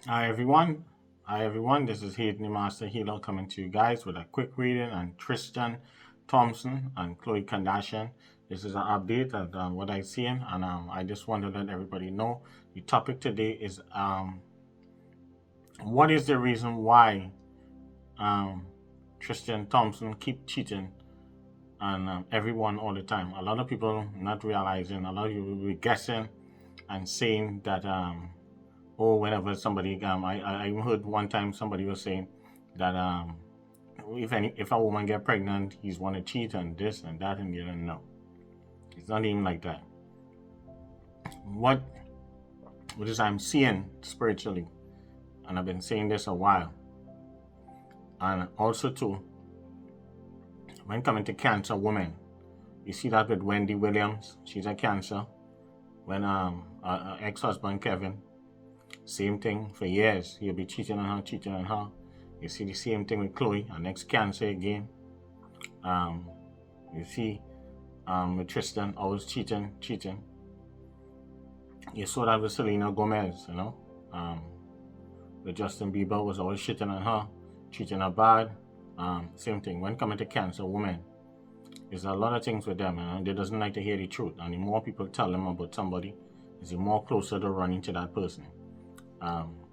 Hi everyone. Hi everyone. This is Hayden the Master Healer coming to you guys with a quick reading on Tristan Thompson and Khloe Kardashian. This is an update of what I've seen, and I just want to let everybody know the topic today is what is the reason why um, Tristan Thompson keep cheating on everyone all the time. A lot of people not realizing, a lot of people will be guessing and saying that or whenever somebody I even heard one time somebody was saying that if a woman get pregnant, he's want to cheat and this and that and you don't know. It's not even like that. What what is I'm seeing spiritually, and I've been saying this a while, and also too when coming to Cancer women, you see that with Wendy Williams, she's a Cancer. When her ex-husband Kevin, same thing for years. He'll be cheating on her, cheating on her. You see the same thing with Khloe, her next Cancer again. Um, you see with Tristan, always cheating, cheating. You saw that with Selena Gomez, with Justin Bieber was always shitting on her, cheating her bad. Same thing. When coming to Cancer women, there's a lot of things with them, they doesn't like to hear the truth. And the more people tell them about somebody, is the more closer to running to that person.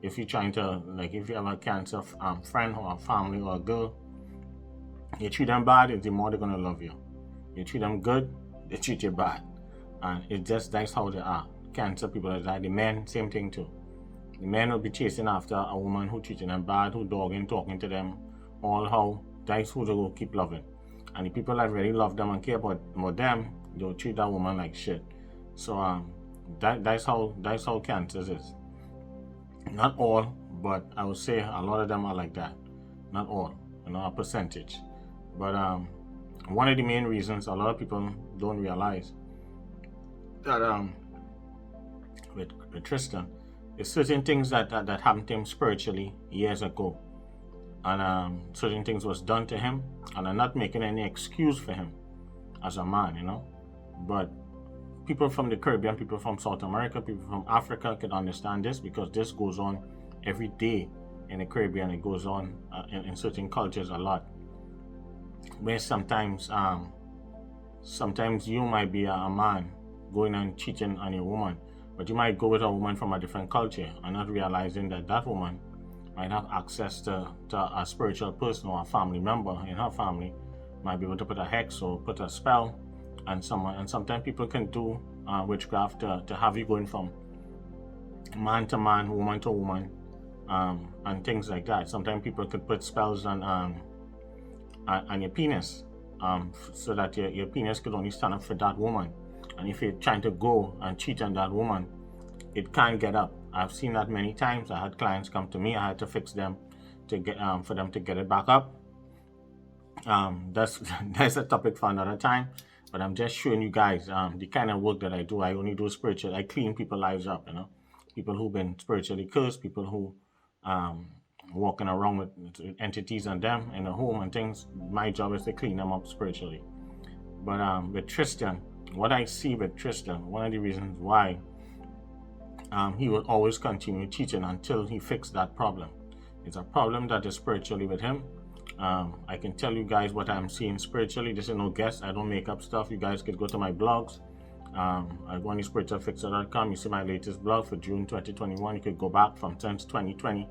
If you're trying to, like, if you have a Cancer friend or a family or a girl, you treat them bad, the more they're gonna love you. You treat them good, they treat you bad, and that's how they are. Cancer people are like the men, same thing too. The men will be chasing after a woman who treating them bad, who dogging, talking to them, all how that's who they will keep loving. And the people that really love them and care about them, they'll treat that woman like shit. So that's how Cancers is. Not all, but I would say a lot of them are like that. Not all, a percentage. But one of the main reasons a lot of people don't realize that with Tristan, there's certain things that happened to him spiritually years ago, and certain things was done to him, and I'm not making any excuse for him as a man, but people from the Caribbean, people from South America, people from Africa can understand this because this goes on every day in the Caribbean. It goes on in certain cultures a lot, where sometimes you might be a man going and cheating on a woman, but you might go with a woman from a different culture and not realizing that that woman might have access to a spiritual person or a family member in her family, might be able to put a hex or put a spell on someone. And sometimes people can do witchcraft to have you going from man to man, woman to woman, and things like that. Sometimes people could put spells on your penis, so that your penis could only stand up for that woman. And if you're trying to go and cheat on that woman, it can't get up. I've seen that many times. I had clients come to me. I had to fix them to get for them to get it back up. That's that's a topic for another time. But I'm just showing you guys the kind of work that I do. I only do spiritual. I clean people's lives up. People who've been spiritually cursed, people who walking around with entities on them in the home and things. My job is to clean them up spiritually. But with Tristan, what I see with Tristan, one of the reasons why he will always continue cheating until he fixes that problem. It's a problem that is spiritually with him. I can tell you guys what I'm seeing spiritually. This is no guess. I don't make up stuff. You guys could go to my blogs. I go on spiritualfixer.com. You see my latest blog for June 2021. You could go back from since 2020.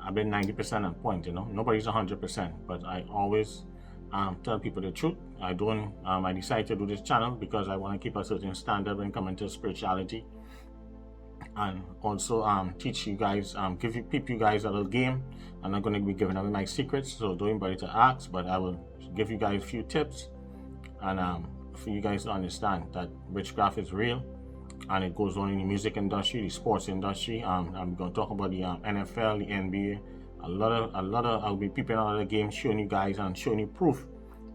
I've been 90% on point. Nobody's 100%, but I always tell people the truth. I don't. I decided to do this channel because I want to keep a certain standard when coming to spirituality, and also teach you guys, keep you guys a little game. I'm not going to be giving away my secrets, so don't anybody to ask, but I will give you guys a few tips, and for you guys to understand that witchcraft is real, and it goes on in the music industry, the sports industry. I'm going to talk about the NFL, the NBA, a lot of. I'll be peeping out of the game, showing you guys and showing you proof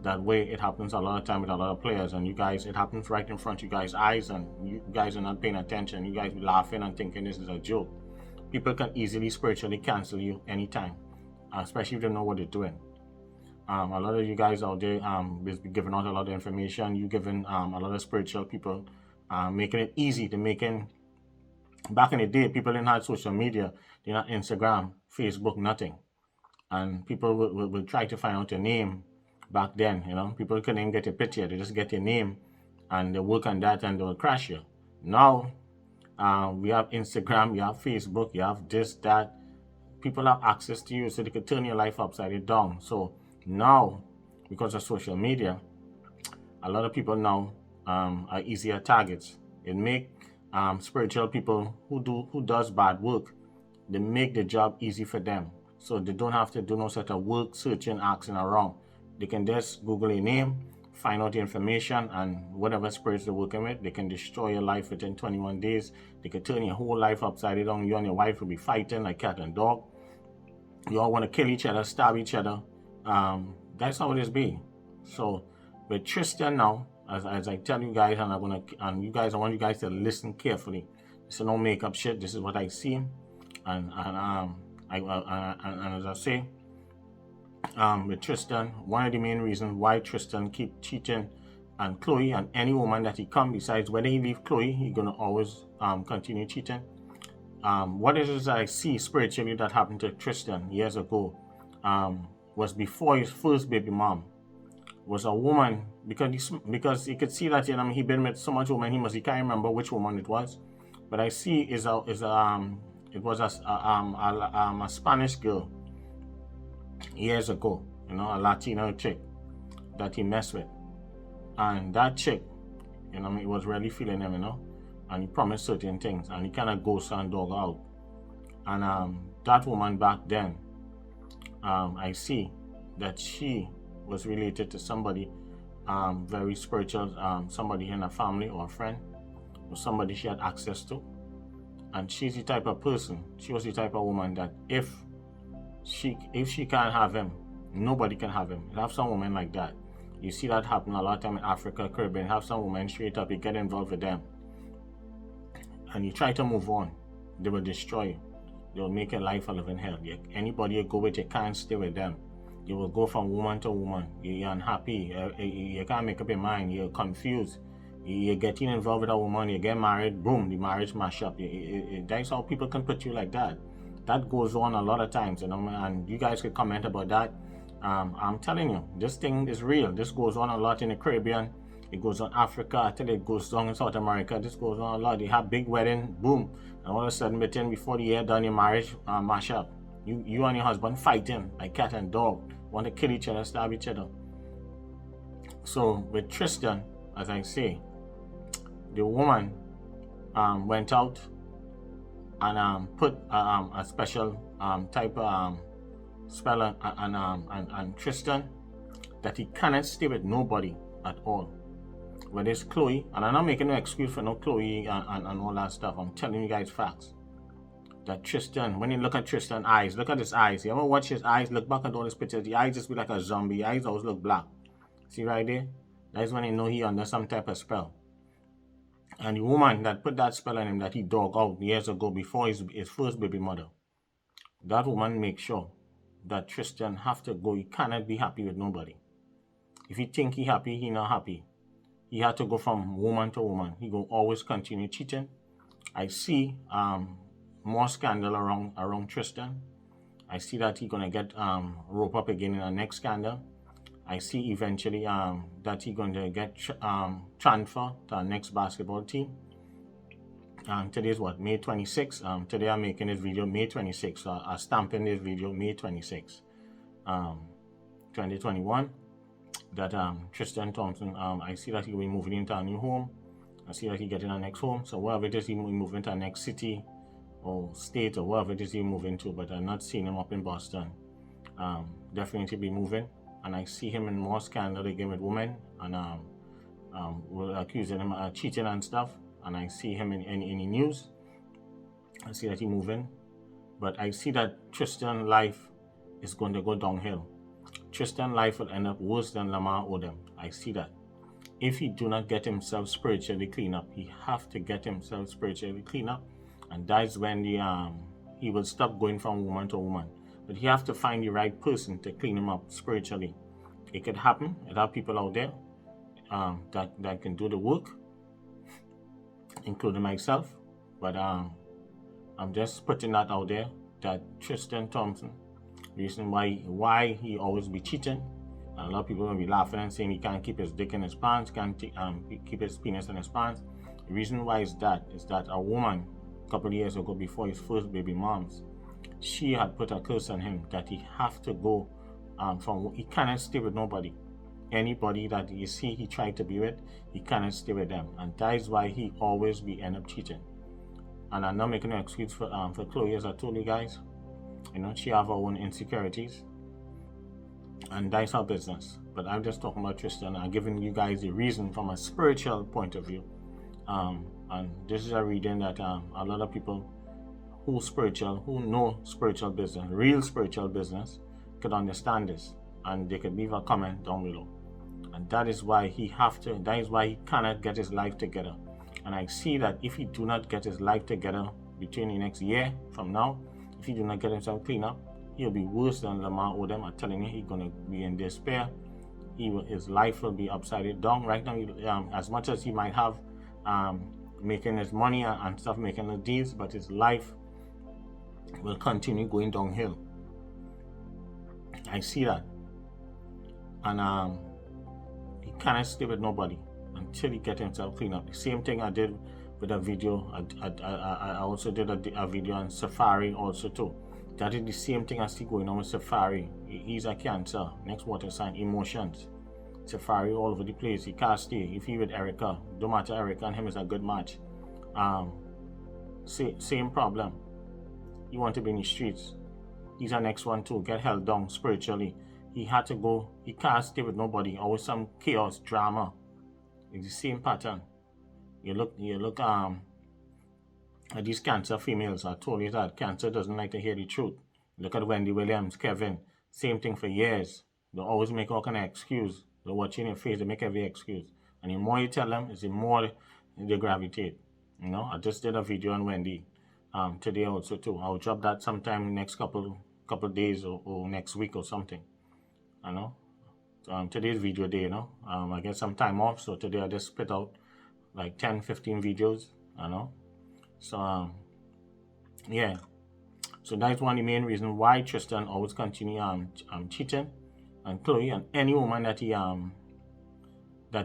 that way it happens a lot of time with a lot of players, and you guys, it happens right in front of you guys' eyes, and you guys are not paying attention. You guys be laughing and thinking this is a joke. People can easily spiritually cancel you anytime, especially if they know what they're doing. A lot of you guys out there will be giving out a lot of information. You giving a lot of spiritual people, making it easy to making Back in the day, people didn't have social media. They didn't have Instagram, Facebook, nothing. And people would try to find out your name back then, you know. People couldn't even get a picture. They just get your name and they work on that and they will crash you. Now, we have Instagram, you have Facebook, you have this, that. People have access to you so they could turn your life upside down. So now, because of social media, a lot of people now are easier targets. It make spiritual people who does bad work, they make the job easy for them. So they don't have to do no sort of work, searching, asking around. They can just Google a name, find out the information, and whatever spirits they're working with, they can destroy your life within 21 days. They can turn your whole life upside down. You and your wife will be fighting like cat and dog. You all want to kill each other, stab each other. That's how it is be. So with Tristan now, as I tell you guys, and I want you guys to listen carefully. This is no makeup shit. This is what I see, and as I say, with Tristan, one of the main reasons why Tristan keep cheating on Khloe and any woman that he come, besides whether he leave Khloe, he gonna always continue cheating. What it is that I see spiritually that happened to Tristan years ago was before his first baby mom was a woman, because he could see that, you know, he been with so much women, he can't remember which woman it was, but I see it was a Spanish girl years ago, you know, a Latino chick that he messed with, and that chick, you know, he was really feeling him, you know, and he promised certain things, and he kind of ghost and dog out, and that woman back then, I see that she was related to somebody very spiritual, somebody in her family or a friend, or somebody she had access to. And she's the type of person, she was the type of woman that if she can't have him, nobody can have him. You have some women like that. You see that happen a lot of time in Africa, Caribbean. Have some women straight up, you get involved with them, and you try to move on, they will destroy you. They will make your life a living hell. Anybody you go with, you can't stay with them. You will go from woman to woman. You're unhappy. You can't make up your mind. You're confused. You're getting involved with a woman. You get married. Boom, the marriage mash up. That's how people can put you like that. That goes on a lot of times, you know. And you guys could comment about that. I'm telling you, this thing is real. This goes on a lot in the Caribbean. It goes on Africa. I tell you, it goes on in South America. This goes on a lot. They have big wedding. Boom, and all of a sudden, before the year done, your marriage mash up. You and your husband fighting like cat and dog. Want to kill each other, stab each other. So with Tristan, as I say, the woman went out and put a special type of spell on Tristan that he cannot stay with nobody at all. Whether it's Khloe, and I'm not making no excuse for no Khloe and all that stuff. I'm telling you guys facts. That Tristan, when you look at Tristan's eyes, look at his eyes. You ever watch his eyes? Look back at all his pictures. The eyes just be like a zombie. The eyes always look black. See right there? That's when you know he under some type of spell. And the woman that put that spell on him that he dug out years ago before his first baby mother, that woman makes sure that Tristan have to go. He cannot be happy with nobody. If he think he happy, he not happy. He had to go from woman to woman. He go always continue cheating. I see more scandal around Tristan. I see that he's gonna get roped up again in the next scandal. I see eventually that he's going to get transferred to our next basketball team. Today is what, May 26th. Today I'm making this video May 26th. So I'm stamping this video May 26th, 2021. That Tristan Thompson, I see that he'll be moving into a new home. I see that he's getting a next home. So wherever it is, he'll move into a next city or state or wherever it is he'll move into. But I'm not seeing him up in Boston. Definitely be moving. And I see him in more scandal again with women, and we're accusing him of cheating and stuff. And I see him in any news. I see that he's moving, but I see that Tristan's life is going to go downhill. Tristan's life will end up worse than Lamar Odom. I see that. If he do not get himself spiritually clean up, he have to get himself spiritually clean up, and that's when he will stop going from woman to woman. But he have to find the right person to clean him up spiritually. It could happen. There are people out there that can do the work, including myself. But I'm just putting that out there, that Tristan Thompson, reason why he always be cheating. And a lot of people will be laughing and saying he can't keep his dick in his pants, can't keep his penis in his pants. The reason why is that a woman a couple of years ago, before his first baby moms, she had put a curse on him that he have to go he cannot stay with nobody. Anybody that you see he tried to be with, he cannot stay with them, and that is why he always be end up cheating. And I'm not making an excuse for Khloe, as I told you guys. You know, she have her own insecurities, and that's her business. But I'm just talking about Tristan. I'm giving you guys the reason from a spiritual point of view. And this is a reading that a lot of people who know spiritual business, real spiritual business, could understand this, and they could leave a comment down below. And that is why he cannot get his life together. And I see that if he do not get his life together between the next year from now, if he do not get himself clean up, he'll be worse than Lamar Odom. I'm telling you, he's gonna be in despair. His life will be upside down. Right now, as much as he might have making his money and stuff, making the deals, but his life will continue going downhill. I see that. And he cannot stay with nobody until he gets himself clean up. The same thing I did with a video. I also did a video on Safari also too. That is the same thing I see going on with Safari. He's a Cancer, next water sign, emotions. Safari all over the place. He can't stay. If he with Erica, don't matter, Erica and him is a good match. Same problem. He want to be in the streets. He's our next one too. Get held down spiritually. He had to go. He can't stay with nobody. Always some chaos, drama. It's the same pattern. You look at these Cancer females. I told you that Cancer doesn't like to hear the truth. Look at Wendy Williams, Kevin. Same thing for years. They always make all kind of excuse. They're watching your face. They make every excuse. And the more you tell them, the more they gravitate. You know. I just did a video on Wendy today also too. I'll drop that sometime next couple days or next week or something. I know. Today's video day, you know. I get some time off, so today I just spit out like 10-15 videos. I know. So yeah. So that's one of the main reasons why Tristan always continue cheating on Khloe and any woman that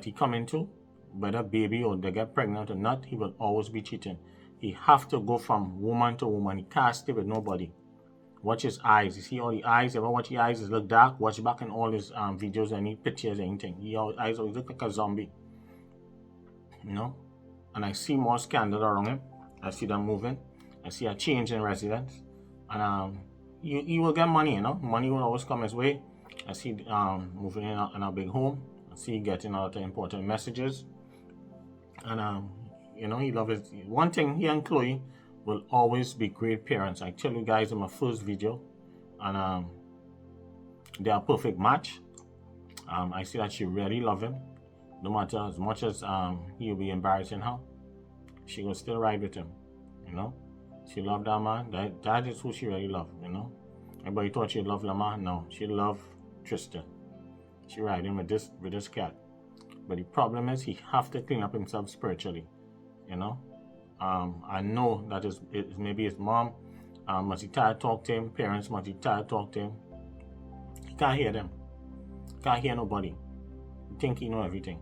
he come into, whether baby or they get pregnant or not, he will always be cheating. He have to go from woman to woman. He can't stay with nobody. Watch his eyes. You see all the eyes? Ever watch the eyes? It look dark. Watch back in all his videos, any pictures, anything. Eyes always look like a zombie. You know? And I see more scandal around him. I see them moving. I see a change in residence. And he will get money, you know? Money will always come his way. I see moving in a big home. I see getting a lot of important messages. And you know, he loves it. One thing, he and Khloe will always be great parents. I tell you guys in my first video, and they are a perfect match. I see that she really loves him. No matter as much as he'll be embarrassing her, she will still ride with him. You know, she loved that man. That is who she really loved. You know, everybody thought she loved Lamar. No, she loved Tristan. She ride him with this cat. But the problem is he have to clean up himself spiritually. You know. I know that maybe his mom must be tired talk to him, parents must be tired talk to him. He can't hear them. Can't hear nobody. He think he know everything.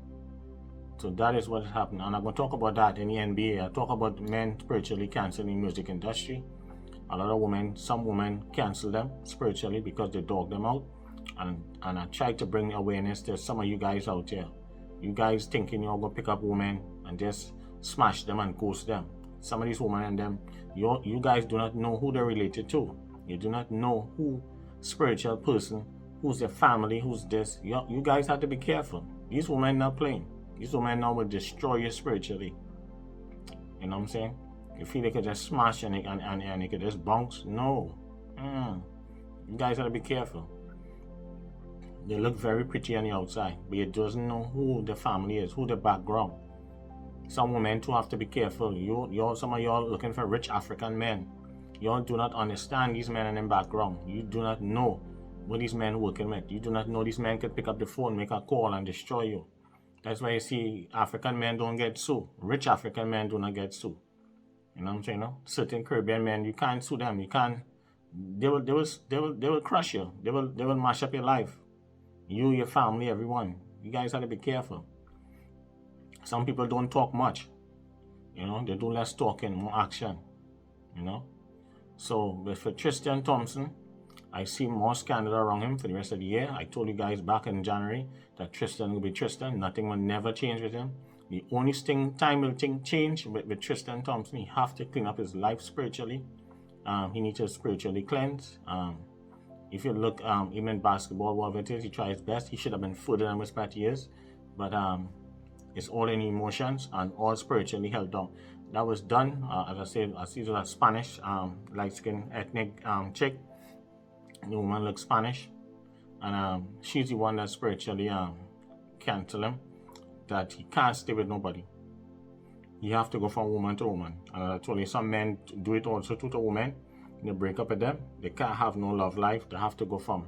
So that is what happened. And I'm going to talk about that in the NBA. I talk about men spiritually canceling the music industry. A lot of some women cancel them spiritually because they dog them out. And I try to bring awareness to some of you guys out there. You guys thinking you're going to pick up women and just smash them and ghost them. Some of these women and them, you guys do not know who they're related to. You do not know who spiritual person, who's their family, who's this. You guys have to be careful. These women not playing. These women now will destroy you spiritually. You know what I'm saying? You feel they could just smash and they could just bounce. No. You guys have to be careful. They look very pretty on the outside, but you doesn't know who the family is, who the background. Some women too have to be careful. Some of y'all looking for rich African men. Y'all do not understand these men and their background. You do not know what these men working with. You do not know these men could pick up the phone, make a call and destroy you. That's why you see African men don't get sued. Rich African men do not get sued. You know what I'm saying? No? Certain Caribbean men, you can't sue them. You can't. They will crush you. They will mash up your life. You, your family, everyone. You guys have to be careful. Some people don't talk much. You know, they do less talking, more action. You know. So, but for Tristan Thompson, I see more scandal around him for the rest of the year. I told you guys back in January that Tristan will be Tristan. Nothing will never change with him. The only time will change with Tristan Thompson, he have to clean up his life spiritually. He needs to spiritually cleanse. If you look, even in basketball, whatever it is, he tries his best. He should have been further than his past years. But it's all in emotions and all spiritually held down. That was done, as I said, I see a Spanish, light-skinned ethnic chick. The woman looks Spanish. And she's the one that spiritually can tell him that he can't stay with nobody. You have to go from woman to woman. And I told you, some men do it also to women. They break up with them. They can't have no love life. They have to go from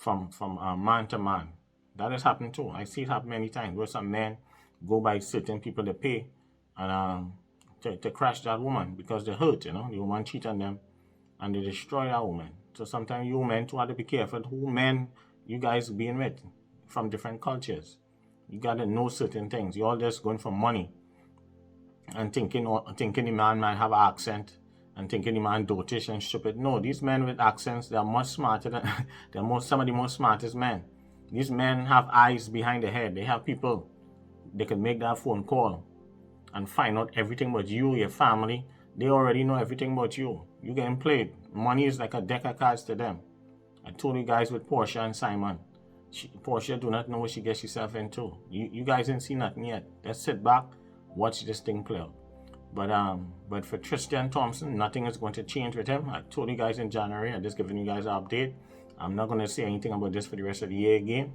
man to man. That has happened too. I see it happen many times where some men go by certain people they pay and to crash that woman because they hurt, you know. The woman cheat on them and they destroy that woman. So sometimes you men too have to be careful who men you guys being with from different cultures. You gotta know certain things. You're all just going for money and thinking the man might have an accent and thinking the man dotish and stupid. No, these men with accents, they are much smarter than some of the most smartest men. These men have eyes behind the head. They have people. They can make that phone call and find out everything about you, your family. They already know everything about you. You getting played. Money is like a deck of cards to them. I told you guys with Portia and Simon. Portia do not know what she gets herself into. You guys didn't see nothing yet. Let's sit back, watch this thing play out. But for Tristan Thompson, nothing is going to change with him. I told you guys in January. I'm just giving you guys an update. I'm not going to say anything about this for the rest of the year again.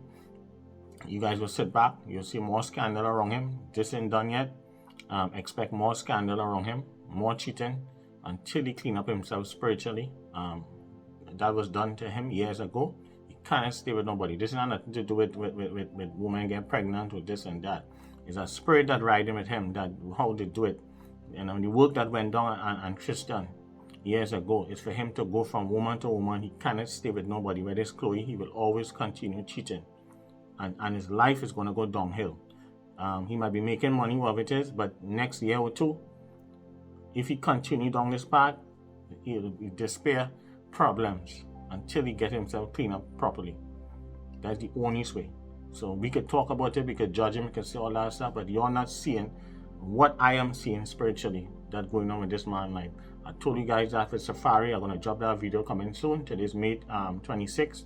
You guys will sit back. You'll see more scandal around him. This ain't done yet. Expect more scandal around him, more cheating, until he clean up himself spiritually. That was done to him years ago. He can't stay with nobody. This has nothing to do with women getting pregnant with this and that. It's a spirit that riding with him, that how they do it. And the work that went down on Tristan years ago is for him to go from woman to woman. He cannot stay with nobody. Whether it's Khloe, he will always continue cheating. And his life is going to go downhill. He might be making money, whatever it is, but next year or two, if he continue down this path, he'll despair problems until he gets himself cleaned up properly. That's the only way. So we could talk about it, we could judge him, we could say all that stuff, but you're not seeing what I am seeing spiritually that's going on with this man life. I told you guys that for Safari, I'm going to drop that video coming soon. Today's May 26,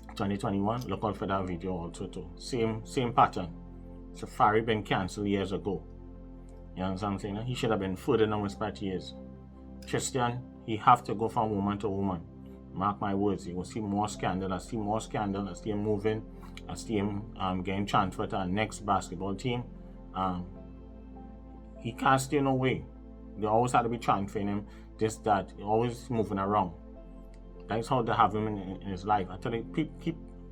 2021. Look out for that video also too. Same pattern. Safari been cancelled years ago. You know what I'm saying? He should have been further down his past years. Tristan, he have to go from woman to woman. Mark my words, you will see more scandal. I see more scandal. I see him moving. I see him getting transferred to our next basketball team. He can't stay no way. They always have to be transferring him. This, that, always moving around. That's how they have him in his life. I tell you,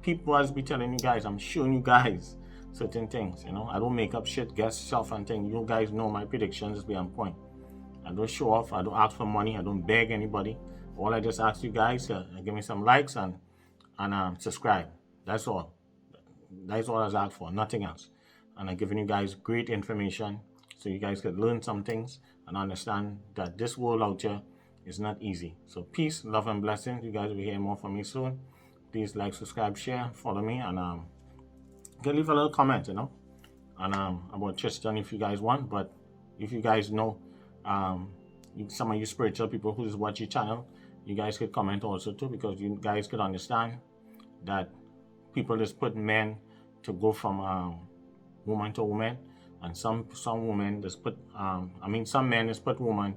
people always be telling you guys, I'm showing you guys certain things, you know. I don't make up shit, guess stuff and things. You guys know my predictions be on point. I don't show off, I don't ask for money, I don't beg anybody. All I just ask you guys to give me some likes and subscribe. That's all. That's all I was asked for, nothing else. And I'm giving you guys great information so you guys can learn some things and understand that this world out here is not easy. So peace, love, and blessings. You guys will hear more from me soon. Please like, subscribe, share, follow me, and you can leave a little comment, you know, and about Tristan if you guys want. But if you guys know some of you spiritual people who just watch your channel, you guys could comment also too, because you guys could understand that people just put men to go from woman to woman, and some women just put some men just put woman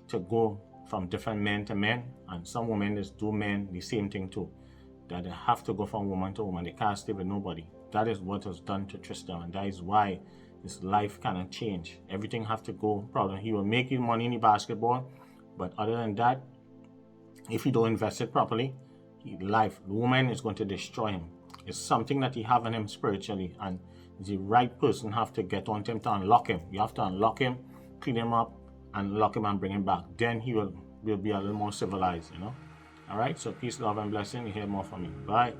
to go from different men to men, and some women just do men the same thing too, that they have to go from woman to woman. They can't stay with nobody. That is what was done to Tristan, and that is why his life cannot change. Everything have to go problem. He will make his money in the basketball, but other than that, if he don't invest it properly, the woman is going to destroy him. It's something that he have in him spiritually, and the right person have to get on him to unlock him. You have to unlock him, clean him up, and lock him and bring him back. Then he will be a little more civilized, you know. All right, so peace, love, and blessing. You hear more from me. Bye.